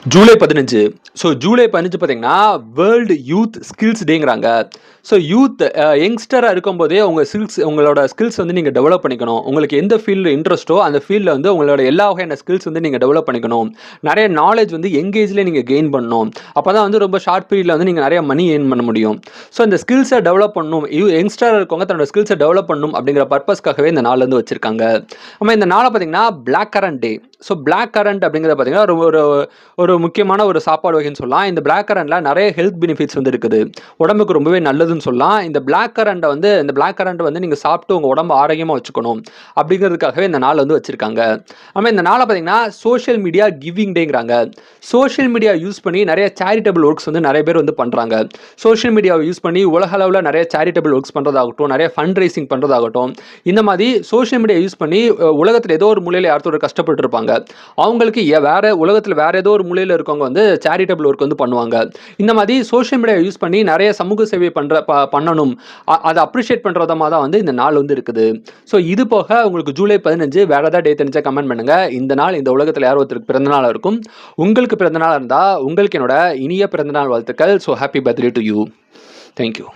July 15. So July 15 பார்த்தீங்கன்னா world youth skills டேங்கிறாங்க. So youth யங்ஸ்டராக இருக்கும்போதே உங்களோட ஸ்கில்ஸ் வந்து நீங்கள் டெவலப் பண்ணிக்கணும். உங்களுக்கு எந்த ஃபீல்டில் இன்ட்ரெஸ்ட்டோ அந்த ஃபீல்டில் வந்து உங்களோட எல்லா வகையான ஸ்கில்ஸ் வந்து நீங்கள் டெவலப் பண்ணிக்கணும். நிறைய நாலேஜ் வந்து எங்கேஜ்லேயே நீங்கள் கெயின் பண்ணணும். அப்போ தான் வந்து ரொம்ப ஷார்ட் பீரியடில் வந்து நீங்கள் நிறைய மணி ஏர்ன் பண்ண முடியும். ஸோ இந்த ஸ்கில்ஸை டெவலப் பண்ணணும், யங்ஸ்டராக இருக்கவங்க தன்னோட ஸ்கில்ஸை டெவலப் பண்ணணும் அப்படிங்கிற பர்பஸ்க்காகவே இந்த நாள் வந்து வச்சுருக்காங்க. நம்ம இந்த நாளை பார்த்தீங்கன்னா பிளாக் கரண்ட் டே. ஸோ பிளாக் கரண்ட் அப்படிங்கிறத பார்த்தீங்கன்னா ஒரு முக்கியமான ஒரு சாப்பாடு வகைன்னு சொல்லலாம். இந்த பிளாக் கரண்ட்ல நிறைய ஹெல்த் பெனிஃபிட்ஸ் வந்து இருக்குது. உடம்புக்கு ரொம்பவே நல்லதுன்னு சொல்லலாம். இந்த பிளாக் கரண்ட் வந்து நீங்க சாப்பிட்டு உங்க உடம்பு ஆரோக்கியமா வச்சுக்கணும் அப்படிங்கிறதுக்காகவே இந்த நாள் வந்து வச்சிருக்காங்க. நம்ம இந்த நாளை பார்த்தீங்கன்னா சோஷியல் மீடியா கிவிங் டேங்கிறாங்க. சோஷியல் மீடியா யூஸ் பண்ணி நிறைய சேரிட்டபிள் ஒர்க்ஸ் வந்து நிறைய பேர் வந்து பண்றாங்க. சோஷியல் மீடியாவை யூஸ் பண்ணி உலக அளவில் நிறைய சேரிட்டபிள் ஒர்க்ஸ் பண்றதாகட்டும், நிறைய ஃபண்ட் ரைசிங் பண்றதாகட்டும், இந்த மாதிரி சோஷியல் மீடியா யூஸ் பண்ணி உலகத்தில் ஏதோ ஒரு மூலையில் யாரத்தோட கஷ்டப்பட்டு இருப்பாங்க. அவங்களுக்கு உலகத்தில் வேற ஏதோ ஒரு மூலையில் இருக்கவங்க வந்து சேரிட்டபிள் ஒர்க் வந்து பண்ணுவாங்க. இந்த மாதிரி சோஷியல் மீடியா யூஸ் பண்ணி நிறைய சமூக சேவை பண்ணணும், அதை அப்ரிஷியேட் பண்ற விதமா தான் வந்து இந்த நாள் வந்து இருக்குது. ஸோ இது போக உங்களுக்கு ஜூலை 15 வேற ஏதாவது டே தெரிஞ்சா கமெண்ட் பண்ணுங்க. இந்த நாள் இந்த உலகத்தில் யார் ஒருத்தருக்கு பிறந்த நாள் இருக்கும். உங்களுக்கு பிறந்த நாள் இருந்தா உங்களுக்கு என்னோட இனிய பிறந்தநாள் வாழ்த்துக்கள். So happy birthday to you. Thank you.